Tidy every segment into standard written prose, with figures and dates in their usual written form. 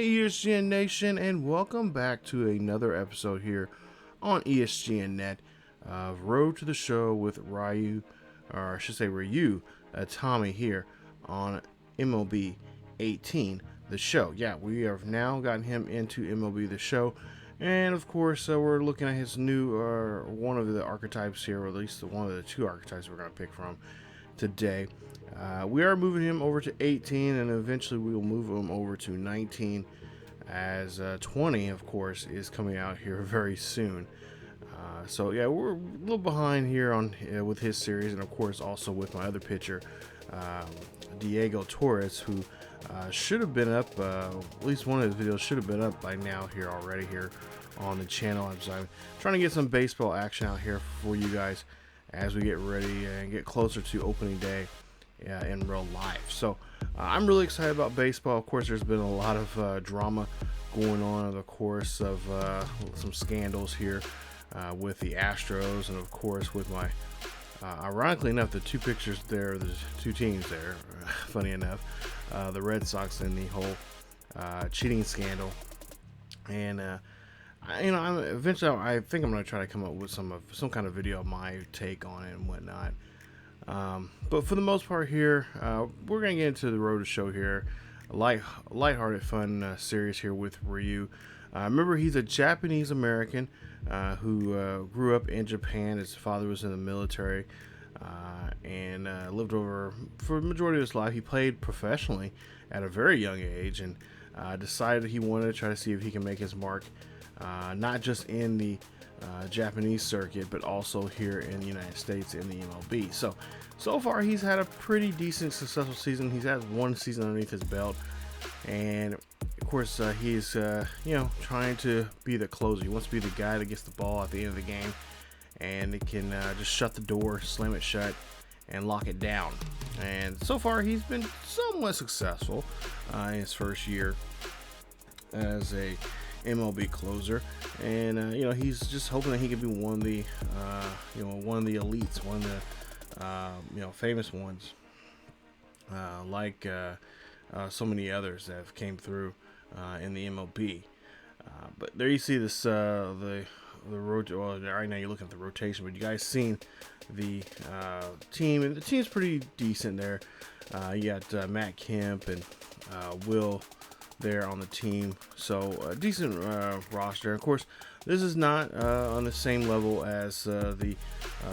Hey ESGN Nation, and welcome back to another episode here on ESGNet of Road to the Show with Ryu Itami here on MLB 18, the show. Yeah, we have now gotten him into MLB the show, and of course we're looking at his new, one of the archetypes here, or at least one of the two archetypes we're going to pick from today. We are moving him over to 18, and eventually we will move him over to 19, as 20, of course, is coming out here very soon. So yeah, we're a little behind here on with his series, and of course also with my other pitcher, Diego Torres, who should have been up, at least one of his videos should have been up by now here already here on the channel. I'm trying to get some baseball action out here for you guys as we get ready and get closer to opening day in real life. So I'm really excited about baseball. Of course, there's been a lot of drama going on in the course of some scandals here with the Astros, and of course with my ironically enough, the two pictures there, the two teams there, funny enough, the Red Sox and the whole cheating scandal. And eventually I think I'm going to try to come up with some kind of video of my take on it and whatnot. But for the most part here, we're going to get into the road to show here. A lighthearted, fun series here with Ryu. Remember, he's a Japanese American who grew up in Japan. His father was in the military and lived over for the majority of his life. He played professionally at a very young age, and decided he wanted to try to see if he can make his mark, not just in the Japanese circuit, but also here in the United States in the MLB. So far he's had a pretty decent, successful season. He's had one season underneath his belt, and of course he's trying to be the closer. He wants to be the guy that gets the ball at the end of the game, and it can just shut the door, slam it shut, and lock it down. And so far he's been somewhat successful in his first year as a MLB closer, and he's just hoping that he can be one of the one of the elites, one of the famous ones, like so many others that have came through in the MLB. But there you see this the road. Well, right now you're looking at the rotation, but you guys seen the team, and the team's pretty decent there. You got Matt Kemp and Will there on the team, so a decent roster. Of course, this is not on the same level as the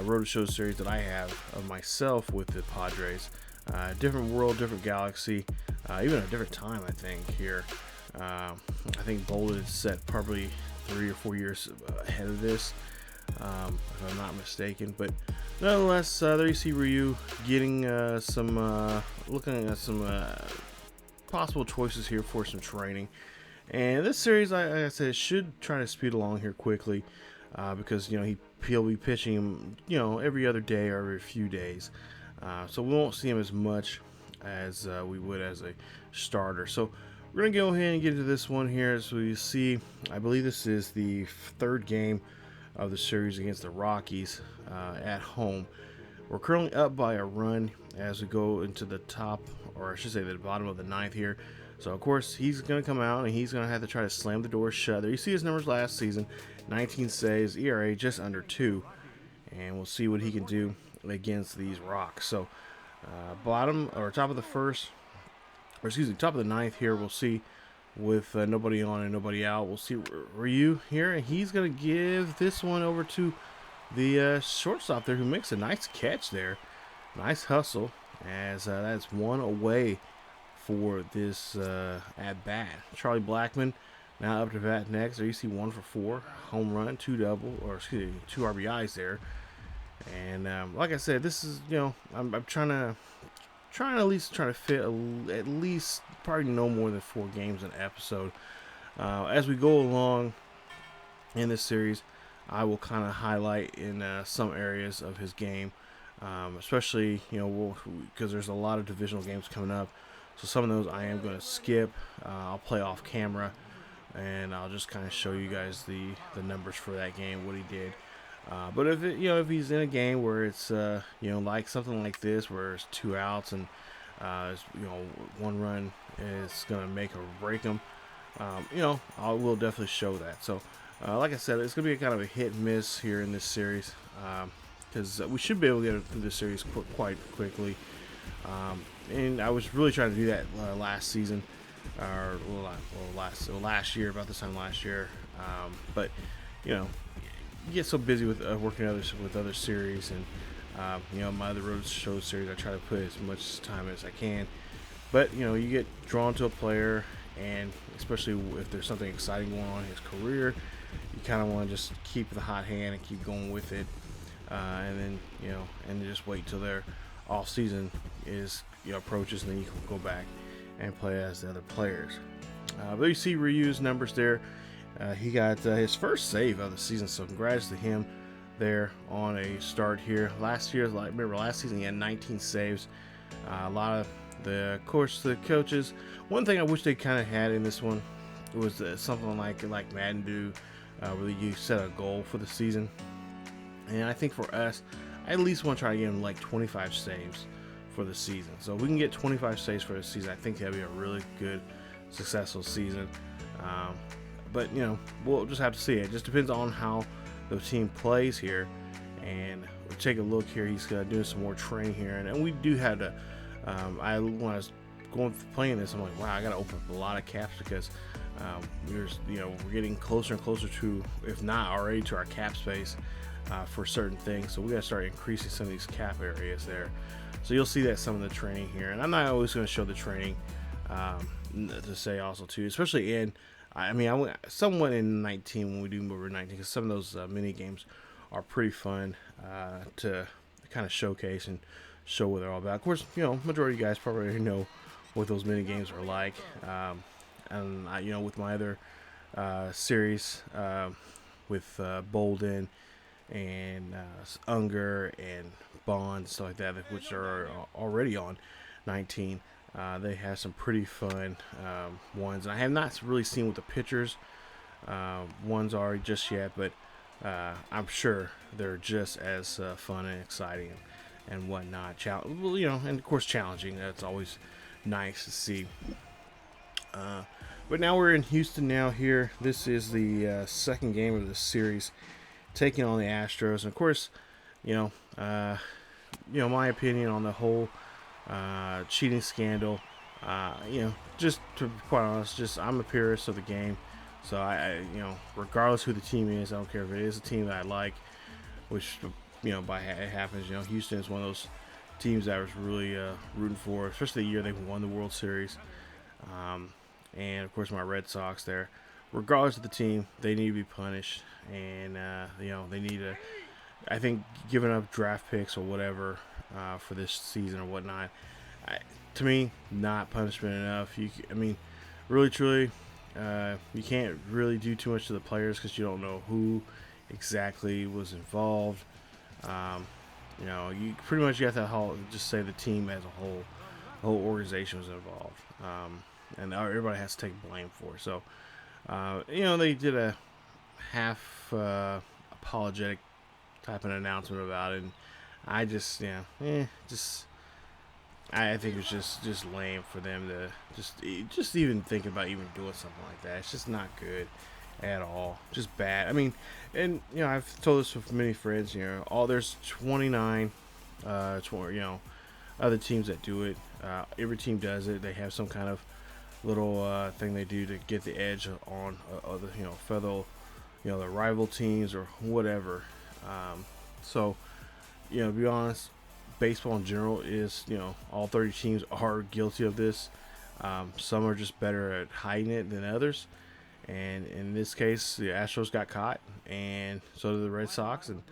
Road to Show series that I have of myself with the Padres. Different world, different galaxy, even a different time, I think, here. I think Bolden is set probably 3 or 4 years ahead of this, if I'm not mistaken. But nonetheless, there you see Ryu getting looking at some possible choices here for some training. And this series, like I said, should try to speed along here quickly, because he'll be pitching every other day or every few days, so we won't see him as much as we would as a starter. So we're gonna go ahead and get into this one here. As we see, I believe this is the third game of the series against the Rockies at home. We're currently up by a run as we go into the top, or I should say the bottom of the ninth here. So of course he's going to come out and he's going to have to try to slam the door shut. There you see his numbers last season: 19 saves, ERA just under 2, and we'll see what he can do against these Rocks. So bottom or top of the first, or excuse me, top of the ninth here, we'll see with nobody on and nobody out. We'll see Ryu here, and he's going to give this one over to the shortstop there, who makes a nice catch there. Nice hustle, as that's one away for this at bat. Charlie Blackmon now up to bat next. There you see 1 for 4, home run, 2 RBIs there. And like I said, this is I'm trying to at least fit at least probably no more than 4 games an episode. As we go along in this series, I will kind of highlight in some areas of his game, especially because there's a lot of divisional games coming up. So some of those I am going to skip. I'll play off camera, and I'll just kind of show you guys the numbers for that game, what he did. But if he's in a game where it's like something like this, where it's 2 outs and 1 run is going to make or break him, I will definitely show that. So, like I said, it's going to be kind of a hit and miss here in this series because we should be able to get through this series quite quickly. And I was really trying to do that last season, or last year, about this time last year. But you get so busy with working with other series, and my other road show series, I try to put as much time as I can. But you get drawn to a player, and especially if there's something exciting going on in his career, you kind of want to just keep the hot hand and keep going with it, and then and just wait till their off season is approaches, and then you can go back and play as the other players. But you see Ryu's numbers there. He got his first save of the season, so congrats to him there on a start here. Last season he had 19 saves. A lot of the coaches. One thing I wish they kind of had in this one was something like Madden do, where you set a goal for the season. And I think for us, I at least want to try to get him like 25 saves for the season. So if we can get 25 saves for the season, I think that'd be a really good, successful season. But we'll just have to see. It just depends on how the team plays here. And we'll take a look here. He's doing some more training here, and we do have to. When I was playing this, I'm like, wow, I got to open up a lot of caps because we're getting closer and closer to, if not already, to our cap space for certain things. So we got to start increasing some of these cap areas there. So you'll see that some of the training here, and I'm not always going to show the training to say also too, especially in. I went somewhat in 19 when we do over 19 because some of those mini games are pretty fun to kind of showcase and show what they're all about. Of course, majority of you guys probably already know what those mini games are like. And I, with my other series with Bolden and Unger and Bond, stuff like that, which are already on 19. They have some pretty fun ones, and I have not really seen what the pitchers ones are just yet, but I'm sure they're just as fun and exciting and whatnot. And of course challenging. That's always nice to see. But now we're in Houston now here. This is the second game of the series, taking on the Astros. And of course, my opinion on the whole cheating scandal. Just to be quite honest, I'm a purist of the game. So I regardless who the team is, I don't care if it is a team that I like, which by it happens. Houston is one of those teams that I was really rooting for, especially the year they won the World Series. And of course my Red Sox there. Regardless of the team, they need to be punished, and they need to. I think giving up draft picks or whatever for this season or whatnot, to me, not punishment enough. Really, truly, you can't really do too much to the players because you don't know who exactly was involved. You pretty much have to just say the team as a whole, the whole organization was involved, and everybody has to take blame for it. So, they did a half apologetic type of announcement about it, and I just I think it's just lame for them to just even think about even doing something like that. It's just not good at all. Just bad. I've told this with many friends. There's 29 other teams that do it. Every team does it. They have some kind of little thing they do to get the edge on other fellow the rival teams or whatever. So to be honest, baseball in general is all 30 teams are guilty of this. Some are just better at hiding it than others, and in this case the Astros got caught, and so did the Red Sox, and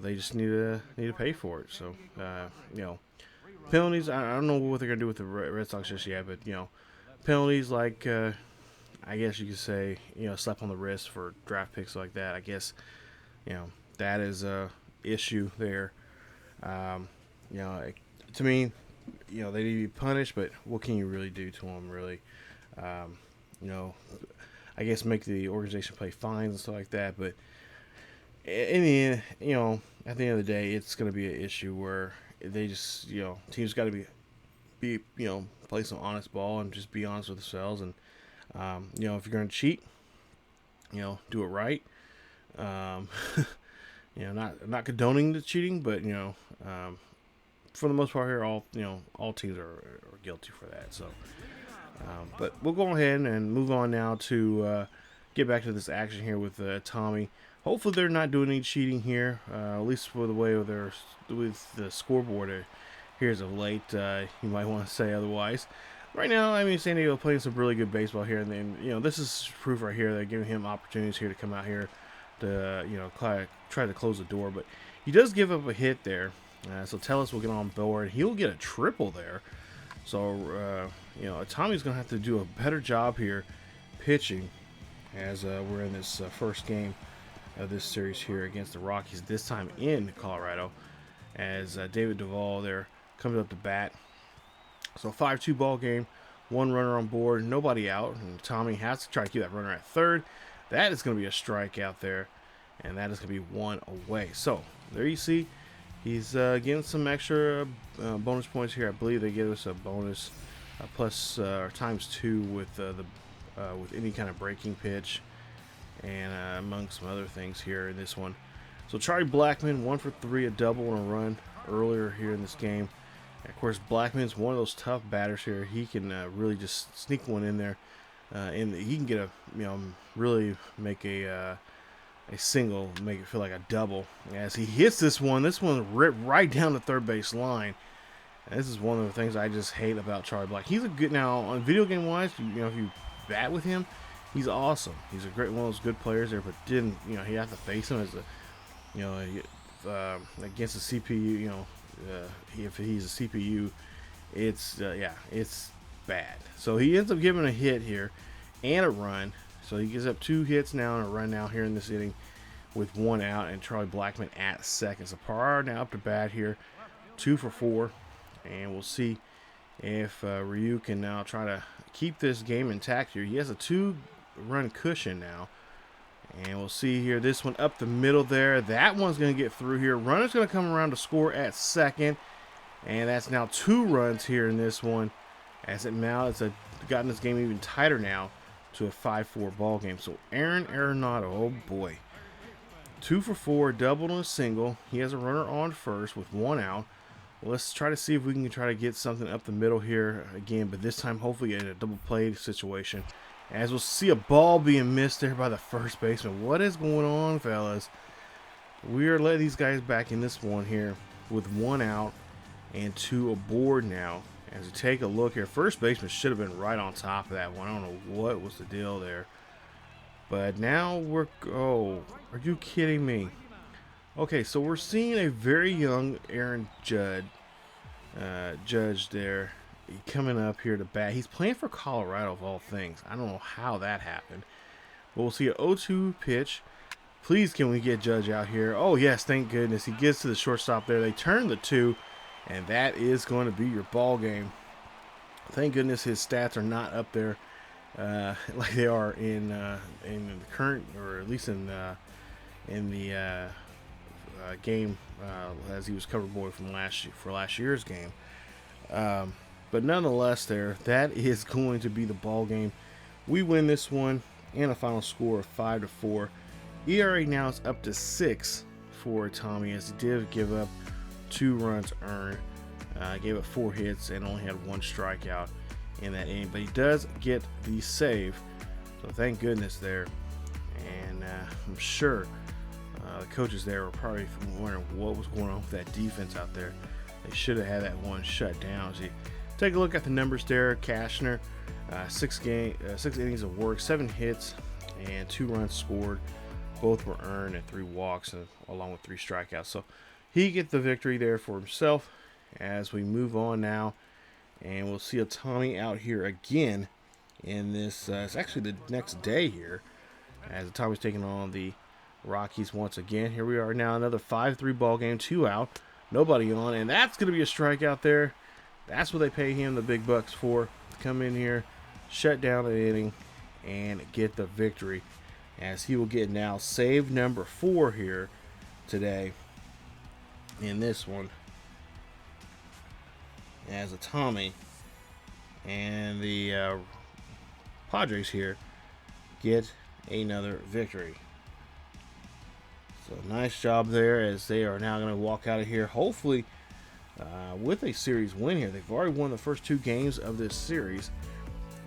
they just need to pay for it. So penalties, I don't know what they're gonna do with the Red Sox just yet, but penalties like I guess you could say slap on the wrist for draft picks like that. I guess that is a issue there. To me, they need to be punished, but what can you really do to them, really? I guess make the organization pay fines and stuff like that, but in the end, at the end of the day, it's going to be an issue where they just, teams got to be play some honest ball and just be honest with themselves. And You know, if you're going to cheat, you know, do it right. Um, you know, not condoning the cheating, but you know, for the most part here, all teams are guilty for that. So, but we'll go ahead and move on now to get back to this action here with Tommy. Hopefully they're not doing any cheating here, at least for the way with the scoreboard here as of late. You might want to say otherwise. Right now, I mean, San Diego playing some really good baseball here, and then, you know, this is proof right here. They're giving him opportunities here to come out here to, you know, try to close the door, but he does give up a hit there. So Tellus will get on board. He'll get a triple there. So, you know, Tommy's going to have to do a better job here pitching as we're in this first game of this series here against the Rockies, this time in Colorado, as David Duvall there comes up to bat. So 5-2 ball game, one runner on board, nobody out, and Tommy has to try to keep that runner at third. That is going to be a strikeout there, and that is going to be one away. So there you see, he's getting some extra bonus points here. I believe they give us a bonus plus or ×2 with any kind of breaking pitch, and among some other things here in this one. So Charlie Blackmon 1 for 3, a double and a run earlier here in this game. Of course, Blackman's one of those tough batters here. He can really just sneak one in there, and he can get really make a single, make it feel like a double. As he hits this one ripped right down the third base line. And this is one of the things I just hate about Charlie Black. He's a good, now on video game wise, you know, if you bat with him, he's awesome. He's a great one of those good players there, but didn't, you know, he have to face him as a, you know, against a CPU, you know. If he's a CPU, it's it's bad. So he ends up giving a hit here and a run. So he gives up 2 hits now and a run now here in this inning with 1 out, and Charlie Blackmon at second. So Parra now up to bat here, 2 for 4, and we'll see if Ryu can now try to keep this game intact here. He has a 2-run cushion now. And we'll see here, this one up the middle there. That one's going to get through here. Runner's going to come around to score at second. And that's now 2 runs here in this one. As it now, it's gotten this game even tighter now to a 5-4 ball game. So Aaron Arenado, oh boy. 2 for 4, double and a single. He has a runner on first with 1 out. Well, let's try to see if we can try to get something up the middle here again. But this time, hopefully, in a double play situation. As we'll see a ball being missed there by the first baseman. What is going on, fellas? We are letting these guys back in this one here with 1 out and 2 aboard now. As we take a look here, first baseman should have been right on top of that one. I don't know what was the deal there. But now we're... Oh, are you kidding me? Okay, so we're seeing a very young Aaron Judge there. Coming up here to bat. He's playing for Colorado of all things. I don't know how that happened. But we'll see an 0-2 pitch. Please, can we get Judge out here? Oh, yes, thank goodness. He gets to the shortstop there. They turn the 2, and that is going to be your ball game. Thank goodness his stats are not up there like they are in the current, or at least in the game as he was cover boy from last year's game. But nonetheless, that is going to be the ball game. We win this one and a final score of 5-4. ERA now is up to 6 for Tommy, as he did give up 2 runs earned. Gave up 4 hits and only had 1 strikeout in that inning. But he does get the save, so thank goodness there. And I'm sure the coaches there were probably wondering what was going on with that defense out there. They should have had that one shut down. So take a look at the numbers there. Cashner, 6 innings of work, 7 hits, and 2 runs scored. Both were earned and 3 walks, along with 3 strikeouts. So he gets the victory there for himself. As we move on now, and we'll see a Tommy out here again in this. It's actually the next day here, as Tommy's taking on the Rockies once again. Here we are now, another 5-3 ball game, 2 out, nobody on, and that's going to be a strikeout there. That's what they pay him the big bucks for. Come in here, shut down the inning, and get the victory, as he will get now save number 4 here today in this one, as a Tommy. And the Padres here get another victory. So nice job there, as they are now going to walk out of here hopefully with a series win here. They've already won the first 2 games of this series,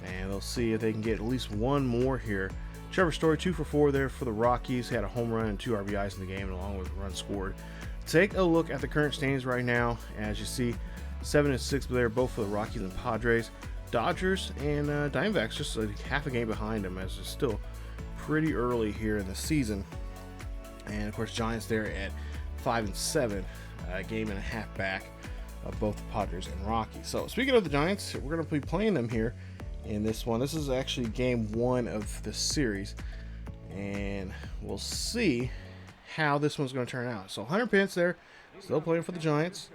and they'll see if they can get at least one more here. Trevor Story 2 for 4 there for the Rockies. Had a home run and 2 RBIs in the game, along with a run scored. Take a look at the current standings right now. As you see, 7 and 6 there, both for the Rockies and Padres. Dodgers and Diamondbacks just half a game behind them, as it's still pretty early here in the season. And of course, Giants there at 5 and 7, a game and a half back of both the Padres and Rockies. So speaking of the Giants, we're going to be playing them here in this one. This is actually game 1 of the series, and we'll see how this one's going to turn out. So Hunter Pence there, still playing for the Giants.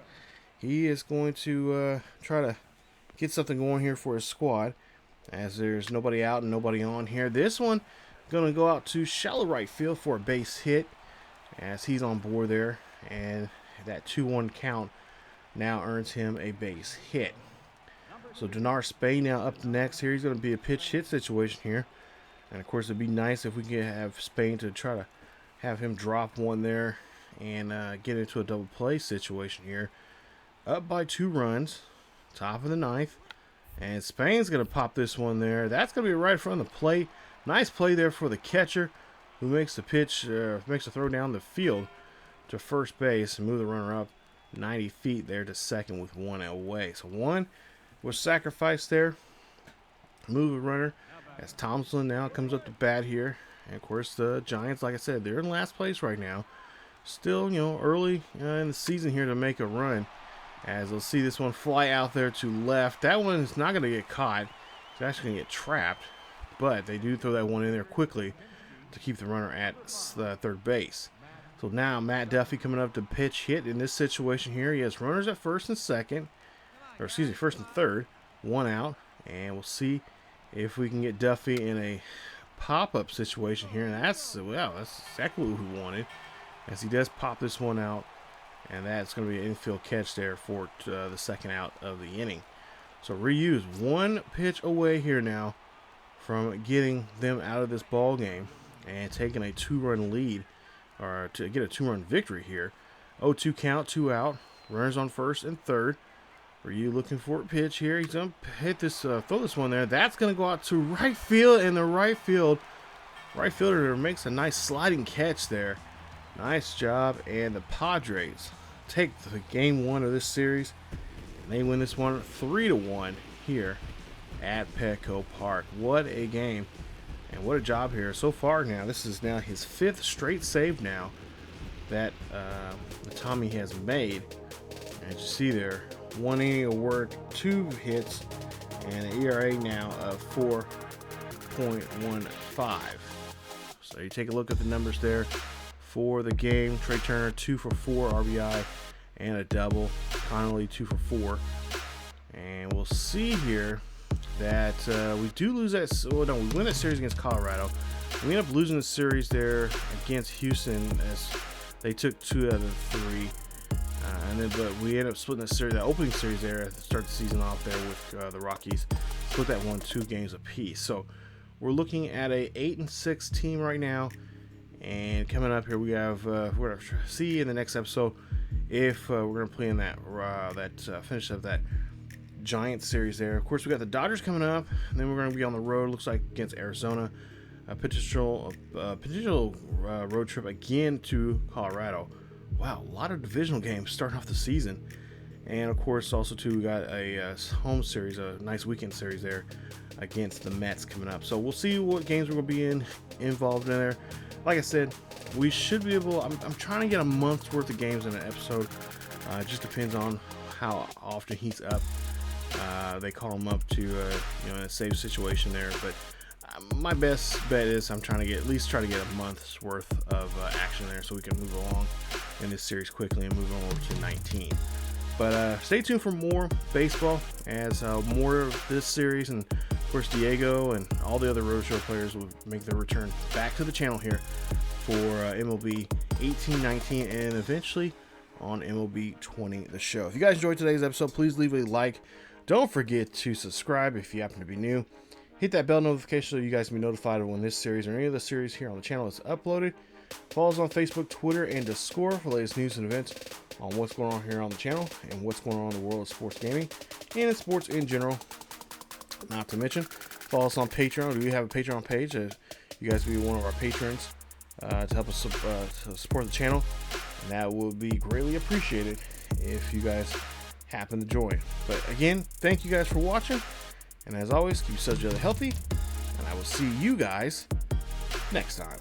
He is going to try to get something going here for his squad, as there's nobody out and nobody on here. This one going to go out to shallow right field for a base hit, as he's on board there, and that 2-1 count now earns him a base hit. So Dinar Spain now up next here. He's going to be a pitch hit situation here, and of course it'd be nice if we could have Spain to try to have him drop one there and get into a double play situation here. Up by 2 runs, top of the 9th, and Spain's going to pop this one there. That's going to be right in front of the plate. Nice play there for the catcher, who makes the pitch, makes a throw down the field to first base and move the runner up 90 feet there to second with 1 away. So 1 was sacrificed there. Move the runner as Thompson now comes up to bat here. And of course, the Giants, like I said, they're in last place right now. Still, early in the season here to make a run. As they'll see this one fly out there to left. That one is not going to get caught. It's actually going to get trapped. But they do throw that one in there quickly to keep the runner at third base. So now Matt Duffy coming up to pitch hit in this situation here. He has runners at first and second. Or excuse me, first and third. 1 out. And we'll see if we can get Duffy in a pop-up situation here. And that's exactly what we wanted, as he does pop this one out. And that's going to be an infield catch there for the second out of the inning. So Ryu is 1 pitch away here now from getting them out of this ball game and taking a 2-run lead, or to get a 2-run victory here. 0-2 count, 2 out. Runners on first and third. Ryu looking for a pitch here. He's going to hit this, throw this one there. That's going to go out to right field, and the right fielder makes a nice sliding catch there. Nice job, and the Padres take the game 1 of this series, and they win this one 3-1 here at Petco Park. What a game, and what a job here so far. Now this is now his 5th straight save now that Itami has made. As you see there, 1 inning of work, 2 hits, and an ERA now of 4.15. So you take a look at the numbers there for the game. Trey Turner 2 for 4 RBI and a double. Connolly 2 for 4. And we'll see here that we do lose that. Oh no, we win that series against Colorado. We end up losing the series there against Houston, as they took 2 out of 3. But we end up splitting the series, that opening series there at the start of the season off there with the Rockies. Split that 1-2 games apiece. So we're looking at a 8-6 team right now. And coming up here, we have we're going to see in the next episode if we're going to play in that finish of that Giants series there. Of course, we got the Dodgers coming up, and then we're going to be on the road. Looks like against Arizona, a potential road trip again to Colorado. Wow, a lot of divisional games starting off the season. And of course, also too, we got a home series, a nice weekend series there against the Mets coming up. So we'll see what games we're going to be involved in there. Like I said, we should be able. I'm trying to get a month's worth of games in an episode. It just depends on how often he's up. They call him up to in a save situation there. But my best bet is I'm trying to get try to get a month's worth of action there, so we can move along in this series quickly and move on over to 19. But stay tuned for more baseball, as more of this series, and of course Diego and all the other Roadshow players will make their return back to the channel here for MLB 18, 19, and eventually on MLB 20, the show. If you guys enjoyed today's episode, please leave a like. Don't forget to subscribe if you happen to be new. Hit that bell notification so you guys can be notified of when this series or any other series here on the channel is uploaded. Follow us on Facebook, Twitter, and Discord for the latest news and events on what's going on here on the channel and what's going on in the world of sports gaming and in sports in general. Not to mention, follow us on Patreon. We have a Patreon page. You guys be one of our patrons to help us to support the channel, and that would be greatly appreciated if you guys happen to join. But again, thank you guys for watching, and as always, keep yourselves healthy, and I will see you guys next time.